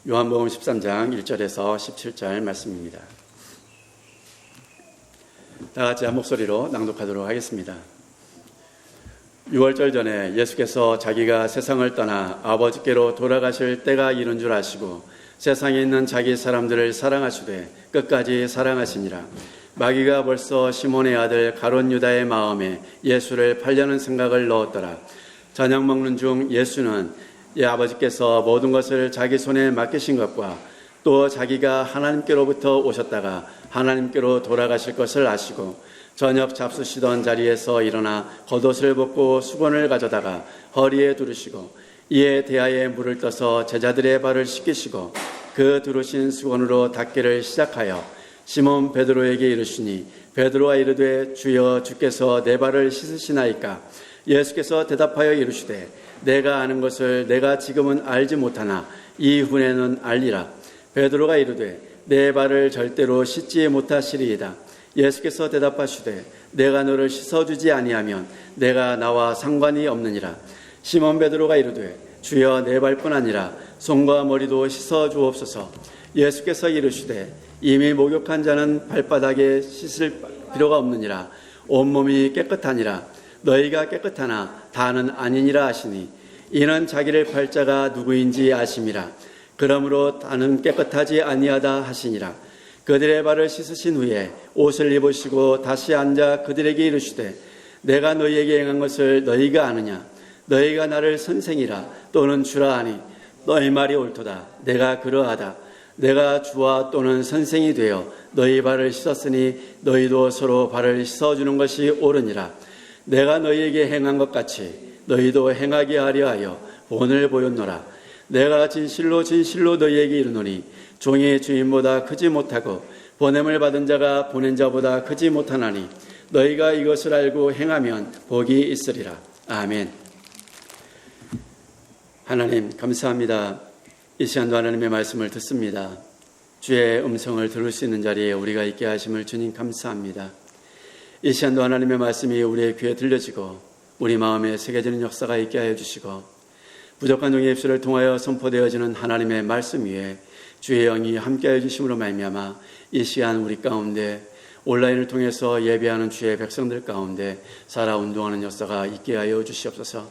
요한복음 13장 1절에서 17절 말씀입니다. 다 같이 한 목소리로 낭독하도록 하겠습니다. 6월절 전에 예수께서 자기가 세상을 떠나 아버지께로 돌아가실 때가 이른 줄 아시고 세상에 있는 자기 사람들을 사랑하시되 끝까지 사랑하시니라. 마귀가 벌써 시몬의 아들 가룟 유다의 마음에 예수를 팔려는 생각을 넣었더라. 저녁 먹는 중 예수는 아버지께서 모든 것을 자기 손에 맡기신 것과 또 자기가 하나님께로부터 오셨다가 하나님께로 돌아가실 것을 아시고 저녁 잡수시던 자리에서 일어나 겉옷을 벗고 수건을 가져다가 허리에 두르시고 이에 대야에 물을 떠서 제자들의 발을 씻기시고 그 두르신 수건으로 닦기를 시작하여 시몬 베드로에게 이르시니 베드로가 이르되 주여 주께서 내 발을 씻으시나이까. 예수께서 대답하여 이르시되 내가 아는 것을 내가 지금은 알지 못하나 이후에는 알리라. 베드로가 이르되 내 발을 절대로 씻지 못하시리이다. 예수께서 대답하시되 내가 너를 씻어주지 아니하면 내가 나와 상관이 없느니라. 시몬 베드로가 이르되 주여 내 발뿐 아니라 손과 머리도 씻어주옵소서. 예수께서 이르시되 이미 목욕한 자는 발바닥에 씻을 필요가 없느니라. 온몸이 깨끗하니라. 너희가 깨끗하나 다는 아니니라 하시니 이는 자기를 팔 자가 누구인지 아심이라. 그러므로 다는 깨끗하지 아니하다 하시니라. 그들의 발을 씻으신 후에 옷을 입으시고 다시 앉아 그들에게 이르시되 내가 너희에게 행한 것을 너희가 아느냐. 너희가 나를 선생이라 또는 주라 하니 너희 말이 옳도다. 내가 그러하다. 내가 주와 또는 선생이 되어 너희 발을 씻었으니 너희도 서로 발을 씻어주는 것이 옳으니라. 내가 너희에게 행한 것 같이 너희도 행하게 하려 하여 본을 보였노라. 내가 진실로 진실로 너희에게 이르노니 종이 주인보다 크지 못하고 보냄을 받은 자가 보낸 자보다 크지 못하나니 너희가 이것을 알고 행하면 복이 있으리라. 아멘. 하나님 감사합니다. 이 시간도 하나님의 말씀을 듣습니다. 주의 음성을 들을 수 있는 자리에 우리가 있게 하심을 주님 감사합니다. 이 시간도 하나님의 말씀이 우리의 귀에 들려지고 우리 마음에 새겨지는 역사가 있게 하여 주시고 부족한 종의 입술을 통하여 선포되어지는 하나님의 말씀 위에 주의 영이 함께하여 주심으로 말미암아 이 시간 우리 가운데 온라인을 통해서 예배하는 주의 백성들 가운데 살아 운동하는 역사가 있게 하여 주시옵소서.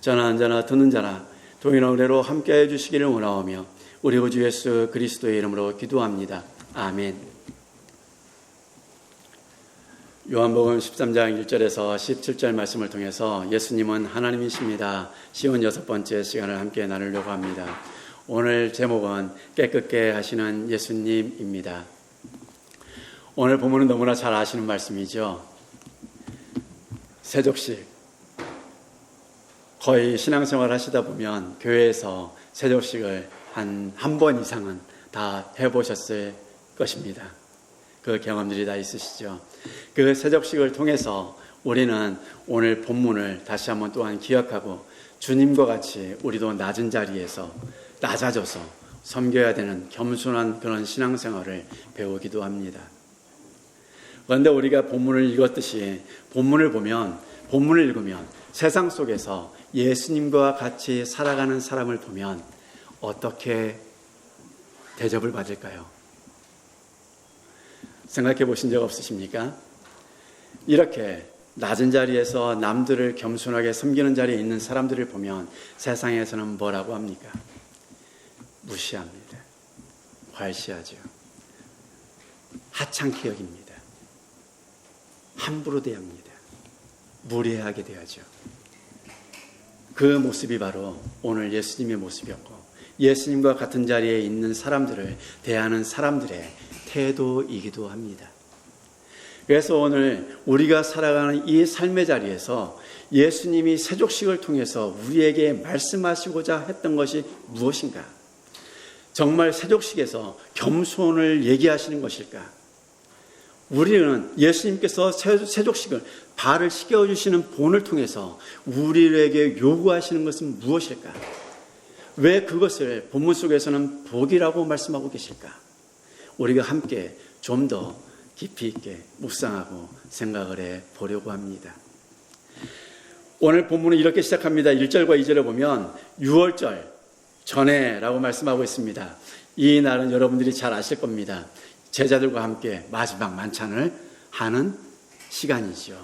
저나 앉아나 듣는 자나 동일한 은혜로 함께하여 주시기를 원하오며 우리 구주 예수 그리스도의 이름으로 기도합니다. 아멘. 요한복음 13장 1절에서 17절 말씀을 통해서 예수님은 하나님이십니다. 쉬운 6번째 시간을 함께 나누려고 합니다. 오늘 제목은 깨끗게 하시는 예수님입니다. 오늘 본문은 너무나 잘 아시는 말씀이죠. 세족식. 거의 신앙생활 하시다 보면 교회에서 세족식을 한 번 이상은 다 해보셨을 것입니다. 그 경험들이 다 있으시죠. 그 세족식을 통해서 우리는 오늘 본문을 다시 한번 또한 기억하고 주님과 같이 우리도 낮은 자리에서 낮아져서 섬겨야 되는 겸손한 그런 신앙생활을 배우기도 합니다. 그런데 우리가 본문을 읽었듯이 본문을 읽으면 세상 속에서 예수님과 같이 살아가는 사람을 보면 어떻게 대접을 받을까요? 생각해 보신 적 없으십니까? 이렇게 낮은 자리에서 남들을 겸손하게 섬기는 자리에 있는 사람들을 보면 세상에서는 뭐라고 합니까? 무시합니다. 괄시하죠. 하찮게 여깁니다. 함부로 대합니다. 무례하게 대하죠. 그 모습이 바로 오늘 예수님의 모습이었고 예수님과 같은 자리에 있는 사람들을 대하는 사람들의 태도이기도 합니다. 그래서 오늘 우리가 살아가는 이 삶의 자리에서 예수님이 세족식을 통해서 우리에게 말씀하시고자 했던 것이 무엇인가? 정말 세족식에서 겸손을 얘기하시는 것일까? 우리는 예수님께서 세족식을 발을 씻겨주시는 본을 통해서 우리에게 요구하시는 것은 무엇일까? 왜 그것을 본문 속에서는 복이라고 말씀하고 계실까? 우리가 함께 좀 더 깊이 있게 묵상하고 생각을 해 보려고 합니다. 오늘 본문은 이렇게 시작합니다. 1절과 2절에 보면 6월절 전에라고 말씀하고 있습니다. 이 날은 여러분들이 잘 아실 겁니다. 제자들과 함께 마지막 만찬을 하는 시간이죠.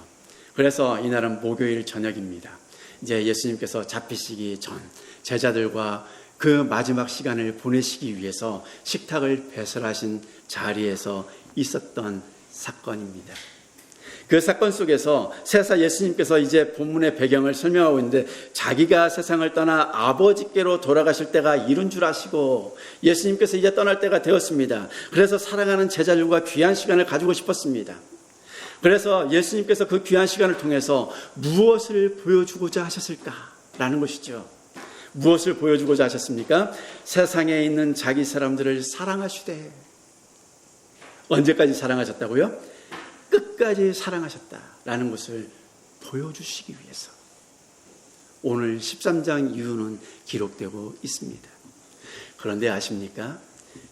그래서 이 날은 목요일 저녁입니다. 이제 예수님께서 잡히시기 전 제자들과 그 마지막 시간을 보내시기 위해서 식탁을 배설하신 자리에서 있었던 사건입니다. 그 사건 속에서 세사 예수님께서 이제 본문의 배경을 설명하고 있는데, 자기가 세상을 떠나 아버지께로 돌아가실 때가 이른 줄 아시고 예수님께서 이제 떠날 때가 되었습니다. 그래서 사랑하는 제자들과 귀한 시간을 가지고 싶었습니다. 그래서 예수님께서 그 귀한 시간을 통해서 무엇을 보여주고자 하셨을까라는 것이죠. 무엇을 보여주고자 하셨습니까? 세상에 있는 자기 사람들을 사랑하시되. 언제까지 사랑하셨다고요? 끝까지 사랑하셨다라는 것을 보여주시기 위해서 오늘 13장 이후는 기록되고 있습니다. 그런데 아십니까?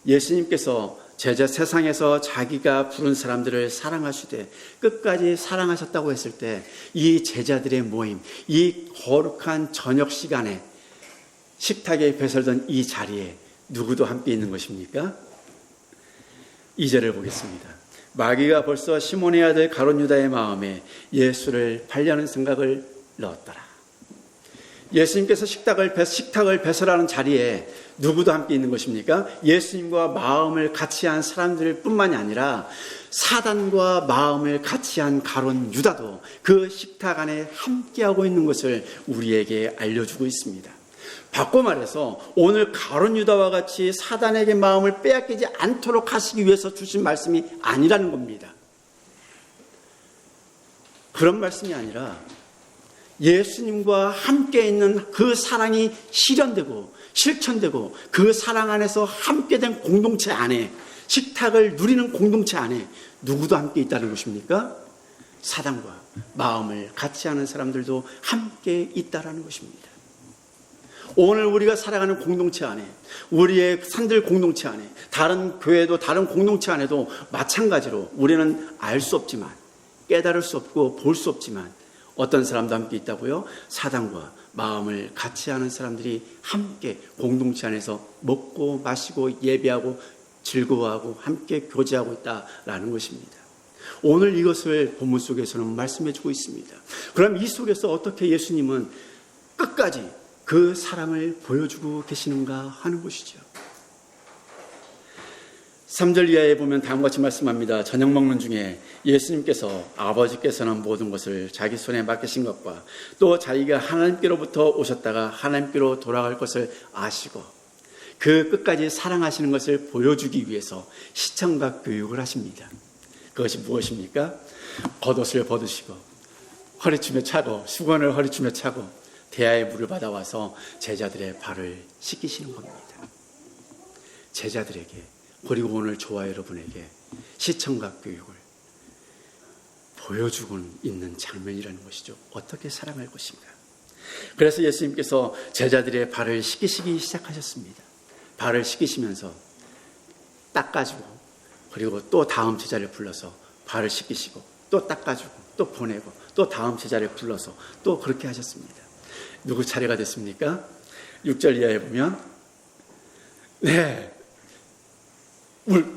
예수님께서 세상에서 자기가 부른 사람들을 사랑하시되 끝까지 사랑하셨다고 했을 때 이 제자들의 모임, 이 거룩한 저녁 시간에 식탁에 배설된 이 자리에 누구도 함께 있는 것입니까? 2절을 보겠습니다. 마귀가 벌써 시몬의 아들 가룟 유다의 마음에 예수를 팔려는 생각을 넣었더라. 예수님께서 식탁을 배설하는 자리에 누구도 함께 있는 것입니까? 예수님과 마음을 같이 한 사람들 뿐만이 아니라 사단과 마음을 같이 한 가룟 유다도 그 식탁 안에 함께하고 있는 것을 우리에게 알려주고 있습니다. 바꿔 말해서 오늘 가룟 유다와 같이 사단에게 마음을 빼앗기지 않도록 하시기 위해서 주신 말씀이 아니라는 겁니다. 그런 말씀이 아니라 예수님과 함께 있는 그 사랑이 실현되고 실천되고 그 사랑 안에서 함께된 공동체 안에, 식탁을 누리는 공동체 안에 누구도 함께 있다는 것입니까? 사단과 마음을 같이 하는 사람들도 함께 있다는 것입니다. 오늘 우리가 살아가는 공동체 안에, 우리의 산들 공동체 안에, 다른 교회도 다른 공동체 안에도 마찬가지로 우리는 알 수 없지만, 깨달을 수 없고 볼 수 없지만 어떤 사람도 함께 있다고요? 사단과 마음을 같이 하는 사람들이 함께 공동체 안에서 먹고 마시고 예배하고 즐거워하고 함께 교제하고 있다라는 것입니다. 오늘 이것을 본문 속에서는 말씀해 주고 있습니다. 그럼 이 속에서 어떻게 예수님은 끝까지 그 사랑을 보여주고 계시는가 하는 것이죠. 3절 이하에 보면 다음과 같이 말씀합니다. 저녁 먹는 중에 예수님께서 아버지께서는 모든 것을 자기 손에 맡기신 것과 또 자기가 하나님께로부터 오셨다가 하나님께로 돌아갈 것을 아시고 그 끝까지 사랑하시는 것을 보여주기 위해서 시청각 교육을 하십니다. 그것이 무엇입니까? 겉옷을 벗으시고 허리춤에 차고 수건을 허리춤에 차고 대야의 물을 받아와서 제자들의 발을 씻기시는 겁니다. 제자들에게, 그리고 오늘 저와 여러분에게 시청각 교육을 보여주고 있는 장면이라는 것이죠. 어떻게 사랑할 것인가. 그래서 예수님께서 제자들의 발을 씻기시기 시작하셨습니다. 발을 씻기시면서 닦아주고, 그리고 또 다음 제자를 불러서 발을 씻기시고 또 닦아주고 또 보내고 또 다음 제자를 불러서 또 그렇게 하셨습니다. 누구 차례가 됐습니까? 6절 이하에 보면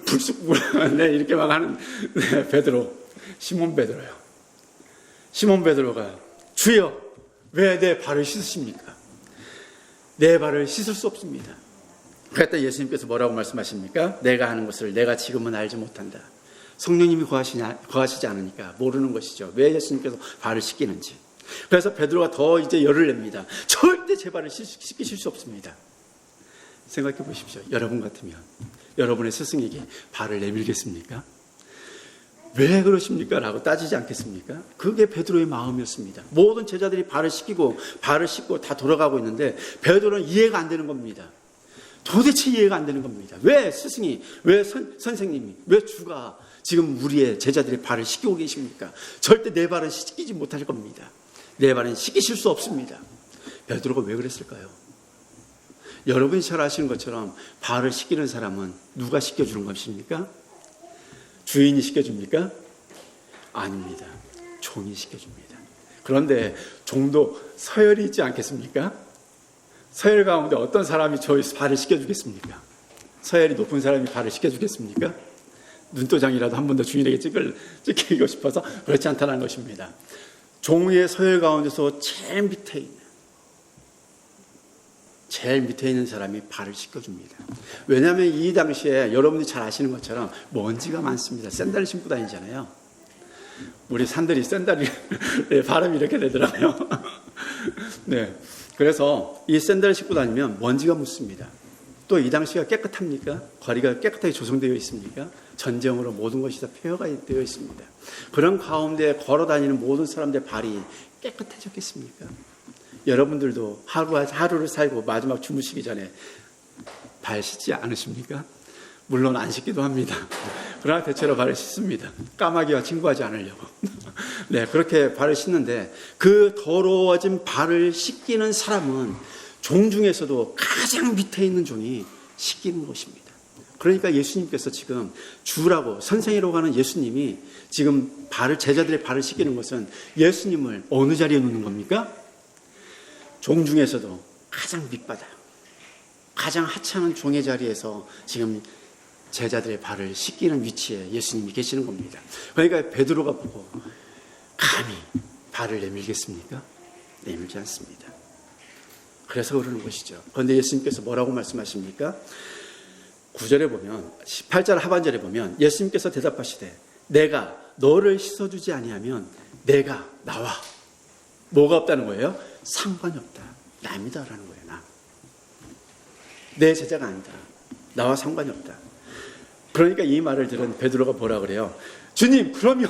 불쑥 이렇게 막 하는 베드로, 시몬 베드로요. 시몬 베드로가 주여 왜 내 발을 씻으십니까? 내 발을 씻을 수 없습니다. 그랬더니 예수님께서 뭐라고 말씀하십니까? 내가 하는 것을 내가 지금은 알지 못한다. 성령님이 거하시지 않으니까 모르는 것이죠. 왜 예수님께서 발을 씻기는지. 그래서 베드로가 더 이제 열을 냅니다. 절대 제 발을 씻기실 수 없습니다. 생각해 보십시오. 여러분 같으면 여러분의 스승에게 발을 내밀겠습니까? 왜 그러십니까? 라고 따지지 않겠습니까? 그게 베드로의 마음이었습니다. 모든 제자들이 발을 씻고 다 돌아가고 있는데 베드로는 이해가 안 되는 겁니다. 도대체 이해가 안 되는 겁니다. 왜 스승이, 왜 선생님이, 왜 주가 지금 우리의 제자들의 발을 씻기고 계십니까? 절대 내 발은 씻기지 못할 겁니다. 내 발은 씻기실 수 없습니다. 베드로가 왜 그랬을까요? 여러분이 잘 아시는 것처럼 발을 씻기는 사람은 누가 씻겨주는 것입니까? 주인이 씻겨줍니까? 아닙니다. 종이 씻겨줍니다. 그런데 종도 서열이 있지 않겠습니까? 서열 가운데 어떤 사람이 저희 발을 씻겨주겠습니까? 서열이 높은 사람이 발을 씻겨주겠습니까? 눈도장이라도 한 번 더 주인에게 찍히고 싶어서 그렇지 않다는 것입니다. 종의 서열 가운데서 제일 밑에 있는 사람이 발을 씻겨줍니다. 왜냐하면 이 당시에 여러분들이 잘 아시는 것처럼 먼지가 많습니다. 샌들을 신고 다니잖아요. 우리 산들이 샌들이 발음이 이렇게 되더라고요. 네, 그래서 이 샌들을 신고 다니면 먼지가 묻습니다. 또 이 당시가 깨끗합니까? 거리가 깨끗하게 조성되어 있습니까? 전쟁으로 모든 것이 다 폐허가 되어 있습니다. 그런 가운데 걸어 다니는 모든 사람들의 발이 깨끗해졌겠습니까? 여러분들도 하루를 살고 마지막 주무시기 전에 발 씻지 않으십니까? 물론 안 씻기도 합니다. 그러나 대체로 발을 씻습니다. 까마귀와 친구하지 않으려고. 네, 그렇게 발을 씻는데 그 더러워진 발을 씻기는 사람은 종 중에서도 가장 밑에 있는 종이 씻기는 것입니다. 그러니까 예수님께서 지금 주라고 선생이라고 하는 예수님이 지금 제자들의 발을 씻기는 것은 예수님을 어느 자리에 놓는 겁니까? 종 중에서도 가장 밑바닥, 가장 하찮은 종의 자리에서 지금 제자들의 발을 씻기는 위치에 예수님이 계시는 겁니다. 그러니까 베드로가 보고 감히 발을 내밀겠습니까? 내밀지 않습니다. 그래서 그러는 것이죠. 그런데 예수님께서 뭐라고 말씀하십니까? 9절에 보면 18절 하반절에 보면 예수님께서 대답하시되 내가 너를 씻어주지 아니하면 내가 나와 뭐가 없다는 거예요? 상관이 없다. 남이다라는 거예요. 나. 내 제자가 아니다. 나와 상관이 없다. 그러니까 이 말을 들은 베드로가 뭐라 그래요? 주님, 그러면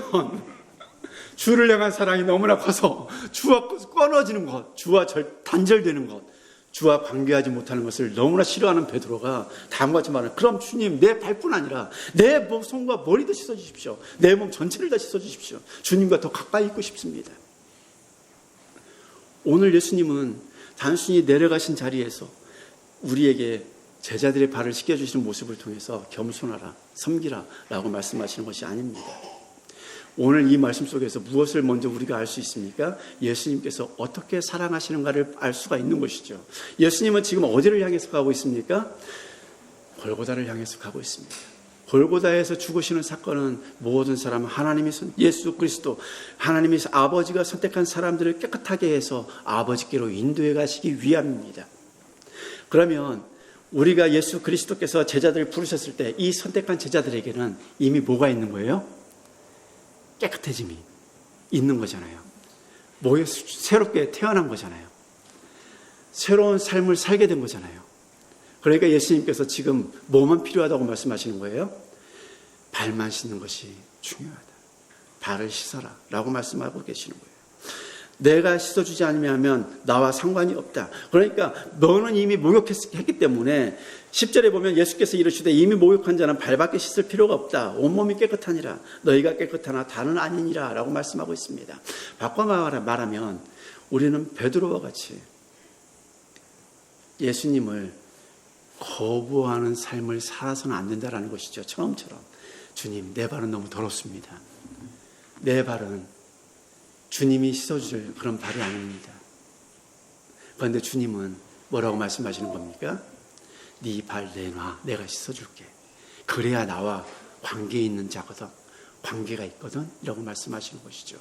주를 향한 사랑이 너무나 커서 주와 끊어지는 것, 주와 단절되는 것, 주와 관계하지 못하는 것을 너무나 싫어하는 베드로가 다음과 같이 말하는, 그럼 주님 내 발뿐 아니라 내 손과 머리도 씻어주십시오. 내 몸 전체를 다 씻어주십시오. 주님과 더 가까이 있고 싶습니다. 오늘 예수님은 단순히 내려가신 자리에서 우리에게 제자들의 발을 씻겨주시는 모습을 통해서 겸손하라, 섬기라 라고 말씀하시는 것이 아닙니다. 오늘 이 말씀 속에서 무엇을 먼저 우리가 알 수 있습니까? 예수님께서 어떻게 사랑하시는가를 알 수가 있는 것이죠. 예수님은 지금 어디를 향해서 가고 있습니까? 골고다를 향해서 가고 있습니다. 골고다에서 죽으시는 사건은 모든 사람은 예수 그리스도 하나님이 아버지가 선택한 사람들을 깨끗하게 해서 아버지께로 인도해 가시기 위함입니다. 그러면 우리가 예수 그리스도께서 제자들을 부르셨을 때 이 선택한 제자들에게는 이미 뭐가 있는 거예요? 깨끗해짐이 있는 거잖아요. 새롭게 태어난 거잖아요. 새로운 삶을 살게 된 거잖아요. 그러니까 예수님께서 지금 뭐만 필요하다고 말씀하시는 거예요? 발만 씻는 것이 중요하다. 발을 씻어라 라고 말씀하고 계시는 거예요. 내가 씻어주지 않으면 나와 상관이 없다. 그러니까 너는 이미 목욕했기 때문에 10절에 보면 예수께서 이르시되 이미 목욕한 자는 발밖에 씻을 필요가 없다. 온몸이 깨끗하니라. 너희가 깨끗하나 다는 아니니라 라고 말씀하고 있습니다. 바꿔 말하면 우리는 베드로와 같이 예수님을 거부하는 삶을 살아서는 안 된다는 것이죠. 처음처럼 주님, 내 발은 너무 더럽습니다. 내 발은 주님이 씻어줄 그런 발이 아닙니다. 그런데 주님은 뭐라고 말씀하시는 겁니까? 네 발 내놔, 내가 씻어줄게. 그래야 나와 관계 있는 자거든, 관계가 있거든 이라고 말씀하시는 것이죠.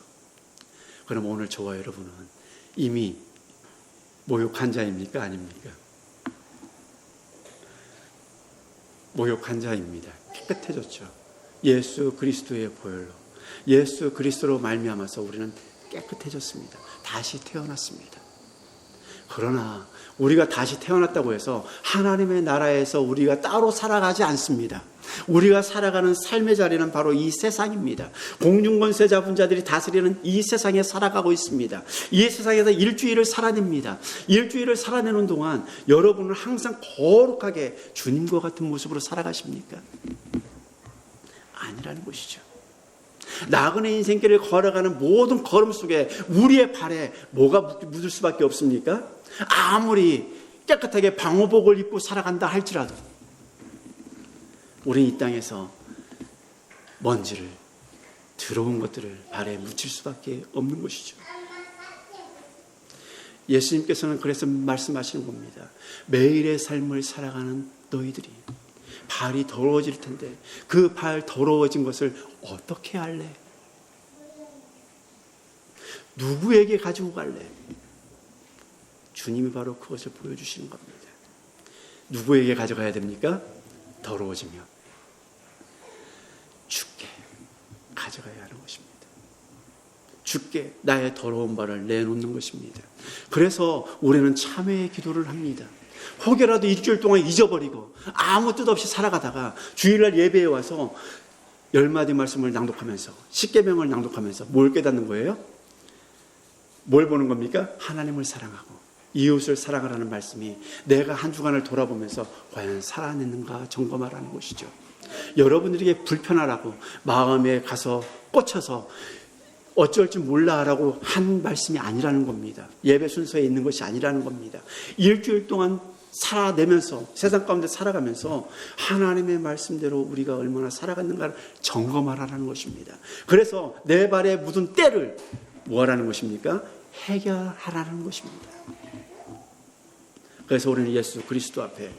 그럼 오늘 저와 여러분은 이미 모욕한 자입니까? 아닙니까? 모욕한 자입니다. 깨끗해졌죠. 예수 그리스도의 보혈로, 예수 그리스도로 말미암아서 우리는 깨끗해졌습니다. 다시 태어났습니다. 그러나 우리가 다시 태어났다고 해서 하나님의 나라에서 우리가 따로 살아가지 않습니다. 우리가 살아가는 삶의 자리는 바로 이 세상입니다. 공중권세 잡은 자들이 다스리는 이 세상에 살아가고 있습니다. 이 세상에서 일주일을 살아냅니다. 일주일을 살아내는 동안 여러분은 항상 거룩하게 주님과 같은 모습으로 살아가십니까? 아니라는 것이죠. 나그네 인생길을 걸어가는 모든 걸음 속에 우리의 발에 뭐가 묻을 수밖에 없습니까? 아무리 깨끗하게 방호복을 입고 살아간다 할지라도 우리 이 땅에서 먼지를, 더러운 것들을 발에 묻힐 수밖에 없는 것이죠. 예수님께서는 그래서 말씀하시는 겁니다. 매일의 삶을 살아가는 너희들이 발이 더러워질 텐데 그 발 더러워진 것을 어떻게 할래? 누구에게 가지고 갈래? 주님이 바로 그것을 보여주시는 겁니다. 누구에게 가져가야 됩니까? 더러워지면 주께 가져가야 하는 것입니다. 주께 나의 더러운 발을 내놓는 것입니다. 그래서 우리는 참회의 기도를 합니다. 혹여라도 일주일 동안 잊어버리고 아무 뜻 없이 살아가다가 주일날 예배에 와서 10마디 말씀을 낭독하면서 10계명을 낭독하면서 뭘 깨닫는 거예요? 뭘 보는 겁니까? 하나님을 사랑하고 이웃을 사랑하라는 말씀이 내가 한 주간을 돌아보면서 과연 살아냈는가 점검하라는 것이죠. 여러분들에게 불편하라고 마음에 가서 꽂혀서 어쩔 줄 몰라라고 한 말씀이 아니라는 겁니다. 예배 순서에 있는 것이 아니라는 겁니다. 일주일 동안 살아내면서 세상 가운데 살아가면서 하나님의 말씀대로 우리가 얼마나 살아갔는가를 점검하라는 것입니다. 그래서 내 발에 묻은 때를 뭐하라는 것입니까? 해결하라는 것입니다. 그래서 우리는 예수 그리스도 앞에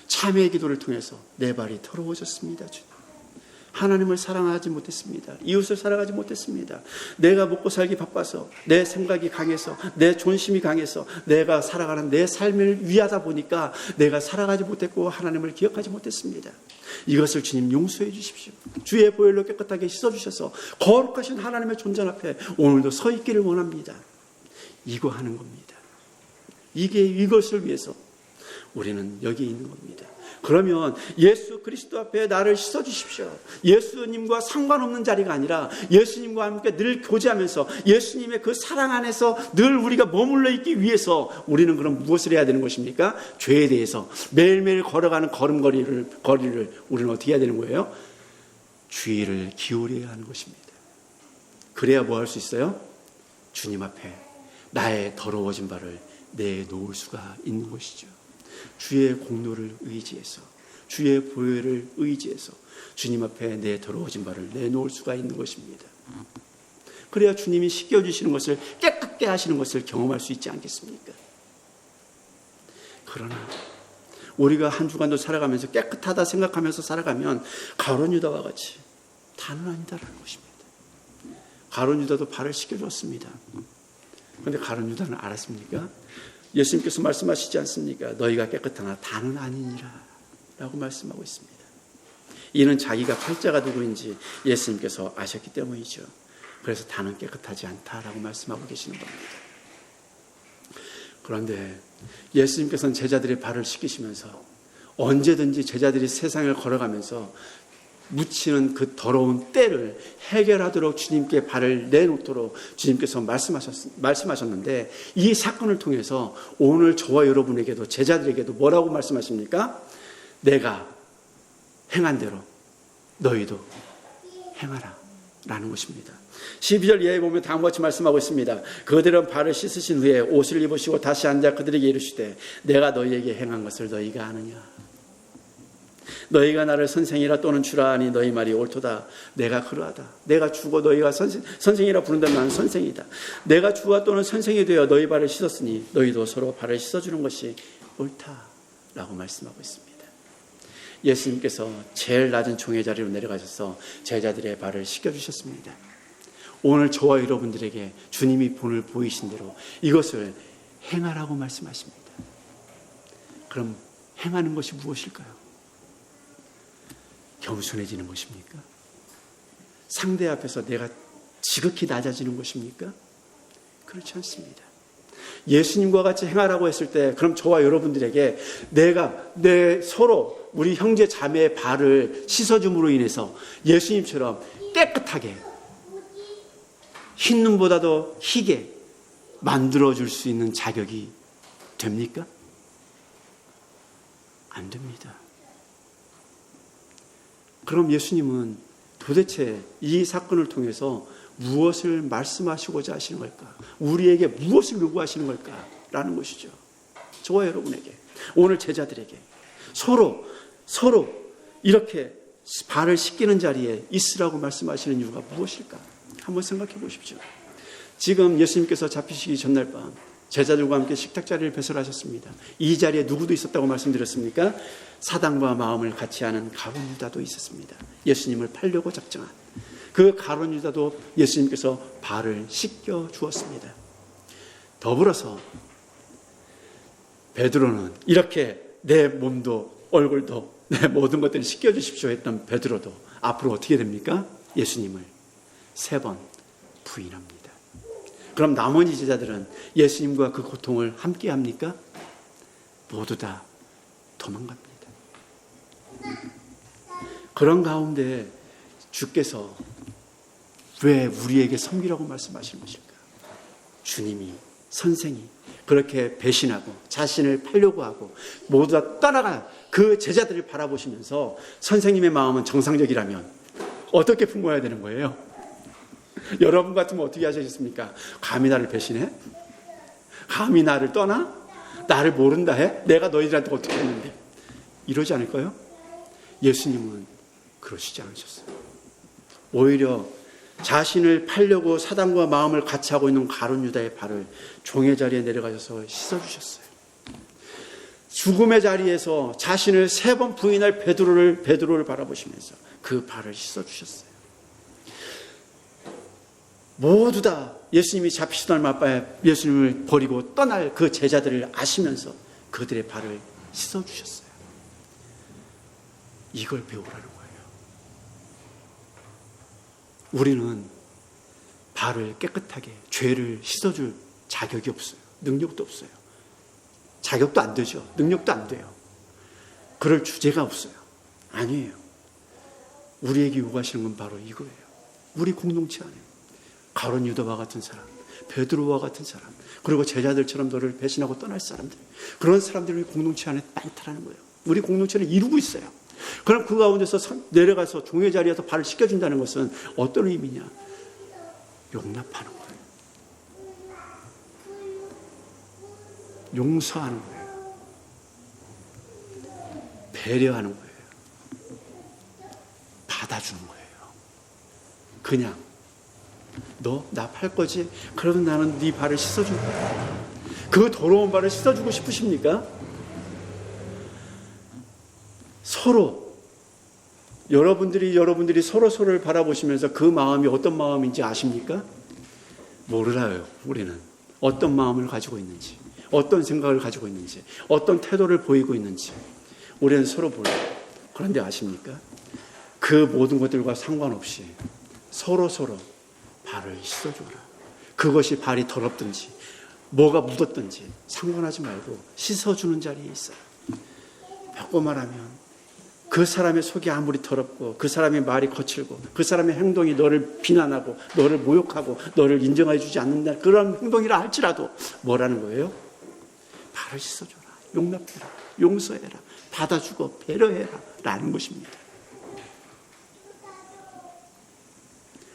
참회의 기도를 통해서 내 발이 더러워졌습니다. 하나님을 사랑하지 못했습니다. 이웃을 사랑하지 못했습니다. 내가 먹고 살기 바빠서 내 생각이 강해서 내 존심이 강해서 내가 살아가는 내 삶을 위하다 보니까 내가 살아가지 못했고 하나님을 기억하지 못했습니다. 이것을 주님 용서해 주십시오. 주의 보혈로 깨끗하게 씻어주셔서 거룩하신 하나님의 존전 앞에 오늘도 서 있기를 원합니다. 이거 하는 겁니다. 이것을 위해서 우리는 여기 있는 겁니다. 그러면 예수 그리스도 앞에 나를 씻어주십시오. 예수님과 상관없는 자리가 아니라 예수님과 함께 늘 교제하면서 예수님의 그 사랑 안에서 늘 우리가 머물러 있기 위해서 우리는 그럼 무엇을 해야 되는 것입니까? 죄에 대해서 매일매일 걸어가는 거리를 우리는 어떻게 해야 되는 거예요? 주의를 기울여야 하는 것입니다. 그래야 뭐 할 수 있어요? 주님 앞에 나의 더러워진 발을 내놓을 수가 있는 것이죠. 주의 공로를 의지해서 주의 보혈을 의지해서 주님 앞에 내 더러워진 발을 내놓을 수가 있는 것입니다. 그래야 주님이 씻겨주시는 것을 깨끗게 하시는 것을 경험할 수 있지 않겠습니까? 그러나 우리가 한 주간도 살아가면서 깨끗하다 생각하면서 살아가면 가룟 유다와 같이 다는 아니다라는 것입니다. 가룟 유다도 발을 씻겨줬습니다. 그런데 가룟 유다는 알았습니까? 예수님께서 말씀하시지 않습니까? 너희가 깨끗하나 다는 아니니라 라고 말씀하고 있습니다. 이는 자기가 팔자가 누구인지 예수님께서 아셨기 때문이죠. 그래서 다는 깨끗하지 않다라고 말씀하고 계시는 겁니다. 그런데 예수님께서는 제자들의 발을 씻기시면서 언제든지 제자들이 세상을 걸어가면서 묻히는 그 더러운 때를 해결하도록 주님께 발을 내놓도록 주님께서 말씀하셨는데 이 사건을 통해서 오늘 저와 여러분에게도 제자들에게도 뭐라고 말씀하십니까? 내가 행한 대로 너희도 행하라 라는 것입니다. 12절 이하에 보면 다음과 같이 말씀하고 있습니다. 그들은 발을 씻으신 후에 옷을 입으시고 다시 앉아 그들에게 이르시되 내가 너희에게 행한 것을 너희가 아느냐? 너희가 나를 선생이라 또는 주라 하니 너희 말이 옳도다. 내가 그러하다. 내가 주고 너희가 선생이라 부른다면 나는 선생이다. 내가 주와 또는 선생이 되어 너희 발을 씻었으니 너희도 서로 발을 씻어주는 것이 옳다라고 말씀하고 있습니다. 예수님께서 제일 낮은 종의 자리로 내려가셔서 제자들의 발을 씻겨주셨습니다. 오늘 저와 여러분들에게 주님이 본을 보이신 대로 이것을 행하라고 말씀하십니다. 그럼 행하는 것이 무엇일까요? 겸손해지는 것입니까? 상대 앞에서 내가 지극히 낮아지는 것입니까? 그렇지 않습니다. 예수님과 같이 행하라고 했을 때 그럼 저와 여러분들에게 서로 우리 형제 자매의 발을 씻어줌으로 인해서 예수님처럼 깨끗하게 흰 눈보다도 희게 만들어줄 수 있는 자격이 됩니까? 안 됩니다. 그럼 예수님은 도대체 이 사건을 통해서 무엇을 말씀하시고자 하시는 걸까? 우리에게 무엇을 요구하시는 걸까? 라는 것이죠. 저와 여러분에게, 오늘 제자들에게 서로 이렇게 발을 씻기는 자리에 있으라고 말씀하시는 이유가 무엇일까? 한번 생각해 보십시오. 지금 예수님께서 잡히시기 전날 밤 제자들과 함께 식탁 자리를 배설하셨습니다. 이 자리에 누구도 있었다고 말씀드렸습니까? 사단과 마음을 같이 하는 가룟 유다도 있었습니다. 예수님을 팔려고 작정한 그 가룟 유다도 예수님께서 발을 씻겨 주었습니다. 더불어서 베드로는 이렇게 내 몸도 얼굴도 내 모든 것들을 씻겨 주십시오 했던 베드로도 앞으로 어떻게 됩니까? 예수님을 3번 부인합니다. 그럼 나머지 제자들은 예수님과 그 고통을 함께 합니까? 모두 다 도망갑니다. 그런 가운데 주께서 왜 우리에게 섬기라고 말씀하시는 것일까? 주님이, 선생이 그렇게 배신하고 자신을 팔려고 하고 모두 다 떠나간 그 제자들을 바라보시면서 선생님의 마음은 정상적이라면 어떻게 품어야 되는 거예요? 여러분 같으면 어떻게 하시겠습니까? 감히 나를 배신해? 감히 나를 떠나? 나를 모른다 해? 내가 너희들한테 어떻게 했는데? 이러지 않을까요? 예수님은 그러시지 않으셨어요. 오히려 자신을 팔려고 사단과 마음을 같이 하고 있는 가룟 유다의 발을 종의 자리에 내려가셔서 씻어주셨어요. 죽음의 자리에서 자신을 3번 부인할 베드로를 바라보시면서 그 발을 씻어주셨어요. 모두 다 예수님이 잡히시던 말바에 예수님을 버리고 떠날 그 제자들을 아시면서 그들의 발을 씻어주셨어요. 이걸 배우라는 거예요. 우리는 발을 깨끗하게 죄를 씻어줄 자격이 없어요. 능력도 없어요. 자격도 안 되죠. 능력도 안 돼요. 그럴 주제가 없어요. 아니에요. 우리에게 요구하시는 건 바로 이거예요. 우리 공동체 안에 가룟 유다와 같은 사람, 베드로와 같은 사람, 그리고 제자들처럼 너를 배신하고 떠날 사람들, 그런 사람들이 공동체 안에 많다라는 거예요. 우리 공동체를 이루고 있어요. 그럼 그 가운데서 내려가서 종의 자리에서 발을 씻겨준다는 것은 어떤 의미냐? 용납하는 거예요. 용서하는 거예요. 배려하는 거예요. 받아주는 거예요. 그냥 너 나 팔 거지? 그러면 나는 네 발을 씻어줄 거야. 그 더러운 발을 씻어주고 싶으십니까? 서로 여러분들이 서로를 바라보시면서 그 마음이 어떤 마음인지 아십니까? 몰라요. 우리는 어떤 마음을 가지고 있는지, 어떤 생각을 가지고 있는지, 어떤 태도를 보이고 있는지 우리는 서로 몰라요. 그런데 아십니까? 그 모든 것들과 상관없이 서로 발을 씻어줘라. 그것이 발이 더럽든지 뭐가 묻었든지 상관하지 말고 씻어주는 자리에 있어요. 바꿔 말하면 그 사람의 속이 아무리 더럽고 그 사람의 말이 거칠고 그 사람의 행동이 너를 비난하고 너를 모욕하고 너를 인정해 주지 않는다, 그런 행동이라 할지라도 뭐라는 거예요? 발을 씻어줘라. 용납해라. 용서해라. 받아주고 배려해라 라는 것입니다.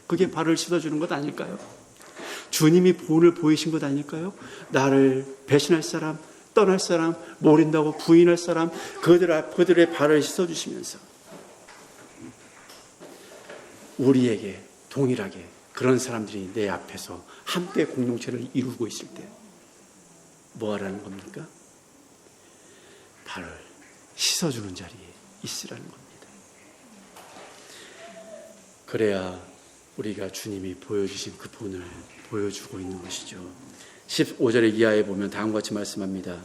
그게 발을 씻어주는 것 아닐까요? 주님이 본을 보이신 것 아닐까요? 나를 배신할 사람, 떠날 사람, 모른다고 부인할 사람, 그들의 발을 씻어주시면서 우리에게 동일하게 그런 사람들이 내 앞에서 함께 공동체를 이루고 있을 때 뭐 하라는 겁니까? 발을 씻어주는 자리에 있으라는 겁니다. 그래야 우리가 주님이 보여주신 그 본을 보여주고 있는 것이죠. 15절의 이하에 보면 다음과 같이 말씀합니다.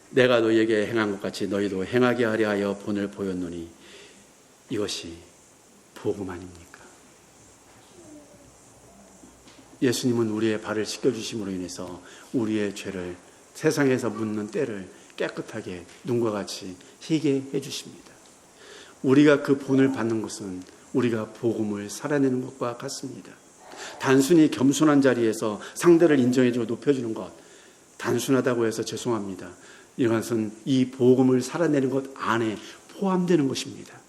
내가 너희에게 행한 것 같이 너희도 행하게 하려 하여 본을 보였노니 이것이 복음 아닙니까? 예수님은 우리의 발을 씻겨주심으로 인해서 우리의 죄를, 세상에서 묻는 때를 깨끗하게 눈과 같이 희게 해주십니다. 우리가 그 본을 받는 것은 우리가 복음을 살아내는 것과 같습니다. 단순히 겸손한 자리에서 상대를 인정해주고 높여주는 것, 단순하다고 해서 죄송합니다. 이것은 이 복음을 살아내는 것 안에 포함되는 것입니다.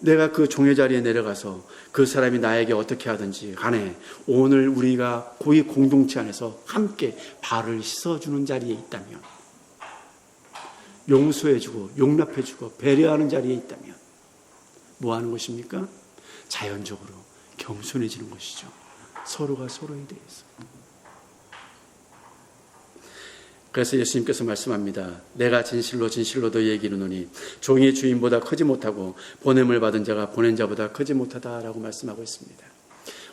내가 그 종의 자리에 내려가서 그 사람이 나에게 어떻게 하든지 간에 오늘 우리가 고위 공동체 안에서 함께 발을 씻어주는 자리에 있다면, 용서해주고 용납해주고 배려하는 자리에 있다면 뭐 하는 것입니까? 자연적으로 겸손해지는 것이죠. 서로가 서로에 대해서. 그래서 예수님께서 말씀합니다. 내가 진실로 진실로 너희에게 이르노니 종이 주인보다 크지 못하고 보냄을 받은 자가 보낸 자보다 크지 못하다라고 말씀하고 있습니다.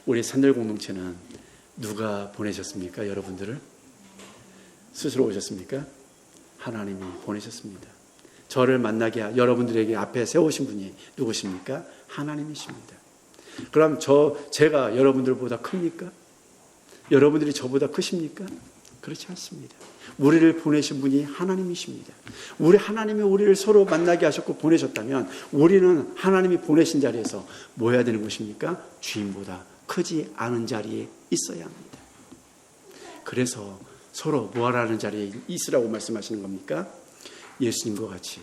우리 산들 공동체는 누가 보내셨습니까? 여러분들을 스스로 오셨습니까? 하나님이 보내셨습니다. 저를 만나게 여러분들에게 앞에 세우신 분이 누구십니까? 하나님이십니다. 그럼 제가 여러분들보다 큽니까? 여러분들이 저보다 크십니까? 그렇지 않습니다. 우리를 보내신 분이 하나님이십니다. 하나님이 우리를 서로 만나게 하셨고 보내셨다면 우리는 하나님이 보내신 자리에서 뭐 해야 되는 것입니까? 주인보다 크지 않은 자리에 있어야 합니다. 그래서 서로 뭐하라는 자리에 있으라고 말씀하시는 겁니까? 예수님과 같이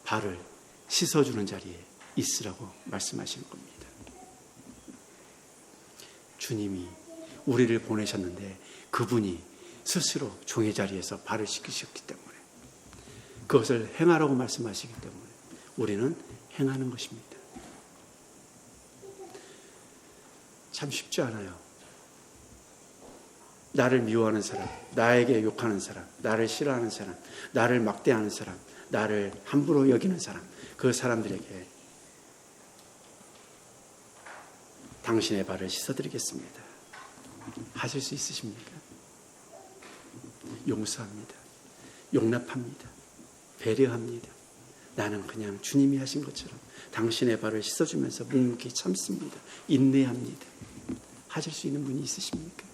발을 씻어주는 자리에 있으라고 말씀하시는 겁니다. 주님이 우리를 보내셨는데 그분이 스스로 종의 자리에서 발을 씻기셨기 때문에 그것을 행하라고 말씀하시기 때문에 우리는 행하는 것입니다. 참 쉽지 않아요. 나를 미워하는 사람, 나에게 욕하는 사람, 나를 싫어하는 사람, 나를 막대하는 사람, 나를 함부로 여기는 사람, 그 사람들에게 당신의 발을 씻어드리겠습니다. 하실 수 있으십니까? 용서합니다. 용납합니다. 배려합니다. 나는 그냥 주님이 하신 것처럼 당신의 발을 씻어주면서 묵묵히 참습니다. 인내합니다. 하실 수 있는 분이 있으십니까?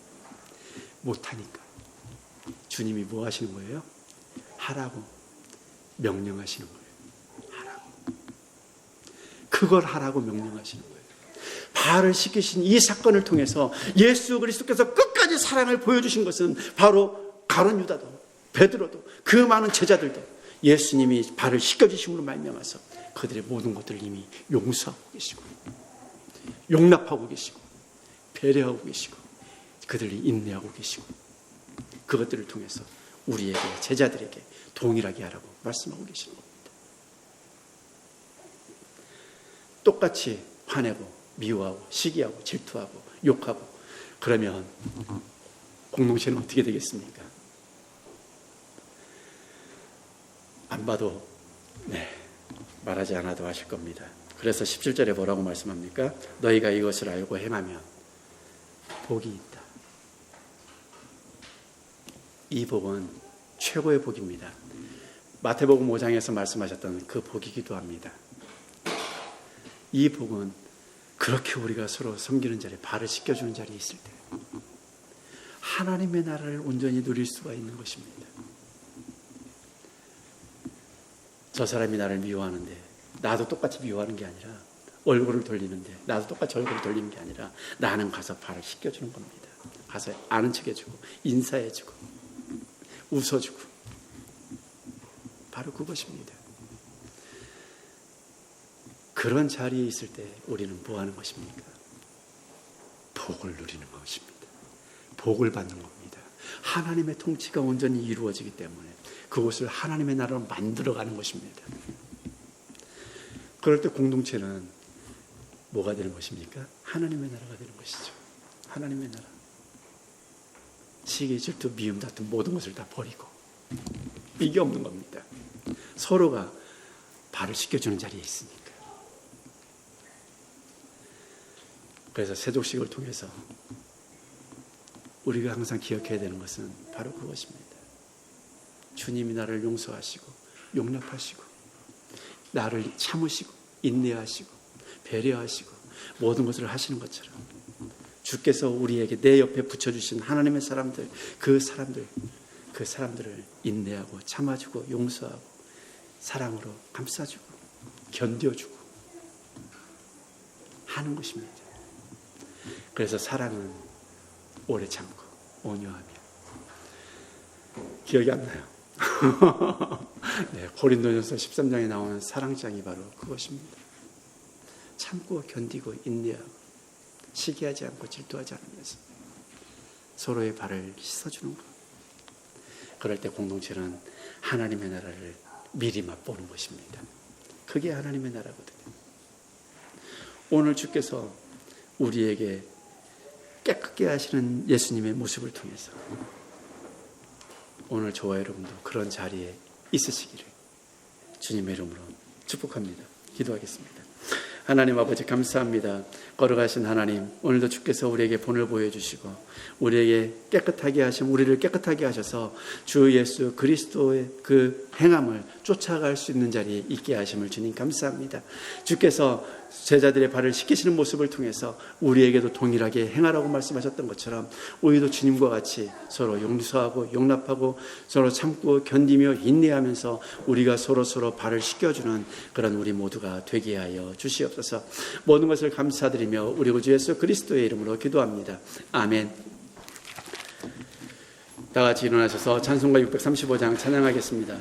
못하니까 주님이 뭐 하시는 거예요? 하라고 명령하시는 거예요. 하라고. 그걸 하라고 명령하시는 거예요. 발을 씻기신 이 사건을 통해서 예수 그리스도께서 끝까지 사랑을 보여주신 것은 바로 가룟 유다도 베드로도 그 많은 제자들도 예수님이 발을 씻겨주심으로 말미암아서 그들의 모든 것들을 이미 용서하고 계시고 용납하고 계시고 배려하고 계시고 그들이 인내하고 계시고 그것들을 통해서 우리에게 제자들에게 동일하게 하라고 말씀하고 계시는 겁니다. 똑같이 화내고 미워하고 시기하고 질투하고 욕하고 그러면 공동체는 어떻게 되겠습니까? 안 봐도 말하지 않아도 아실 겁니다. 그래서 17절에 뭐라고 말씀합니까? 너희가 이것을 알고 행하면 복이 있다. 이 복은 최고의 복입니다. 마태복음 5장에서 말씀하셨던 그 복이기도 합니다. 이 복은 그렇게 우리가 서로 섬기는 자리에 발을 씻겨주는 자리에 있을 때 하나님의 나라를 온전히 누릴 수가 있는 것입니다. 저 사람이 나를 미워하는데 나도 똑같이 미워하는 게 아니라 얼굴을 돌리는데 나도 똑같이 얼굴을 돌리는 게 아니라 나는 가서 발을 씻겨주는 겁니다. 가서 아는 척 해주고 인사해주고 웃어주고 바로 그것입니다. 그런 자리에 있을 때 우리는 뭐 하는 것입니까? 복을 누리는 것입니다. 복을 받는 겁니다. 하나님의 통치가 온전히 이루어지기 때문에 그것을 하나님의 나라로 만들어가는 것입니다. 그럴 때 공동체는 뭐가 되는 것입니까? 하나님의 나라가 되는 것이죠. 하나님의 나라. 시기, 질투, 미움, 다툼 모든 것을 다 버리고 이게 없는 겁니다. 서로가 발을 씻겨주는 자리에 있으니까. 그래서 세족식을 통해서 우리가 항상 기억해야 되는 것은 바로 그것입니다. 주님이 나를 용서하시고 용납하시고 나를 참으시고 인내하시고 배려하시고 모든 것을 하시는 것처럼 주께서 우리에게 내 옆에 붙여주신 하나님의 사람들 그 사람들을 인내하고 참아주고 용서하고 사랑으로 감싸주고 견뎌주고 하는 것입니다. 그래서 사랑은 오래 참고 온유하며 기억이 안 나요. 네, 고린도전서 13장에 나오는 사랑장이 바로 그것입니다. 참고 견디고 인내하고 시기하지 않고 질투하지 않으면서 서로의 발을 씻어주는 것. 그럴 때 공동체는 하나님의 나라를 미리 맛보는 것입니다. 그게 하나님의 나라거든요. 오늘 주께서 우리에게 깨끗게 하시는 예수님의 모습을 통해서 오늘 저와 여러분도 그런 자리에 있으시기를 주님의 이름으로 축복합니다. 기도하겠습니다. 하나님 아버지 감사합니다. 걸어가신 하나님, 오늘도 주께서 우리에게 본을 보여주시고 우리에게 깨끗하게 하심, 우리를 깨끗하게 하셔서 주 예수 그리스도의 그 행함을 쫓아갈 수 있는 자리에 있게 하심을 주님 감사합니다. 주께서 제자들의 발을 씻기시는 모습을 통해서 우리에게도 동일하게 행하라고 말씀하셨던 것처럼 우리도 주님과 같이 서로 용서하고 용납하고 서로 참고 견디며 인내하면서 우리가 서로 발을 씻겨주는 그런 우리 모두가 되게 하여 주시옵소서. 모든 것을 감사드리며 우리 구주 예수 그리스도의 이름으로 기도합니다. 아멘. 다 같이 일어나셔서 찬송가 635장 찬양하겠습니다.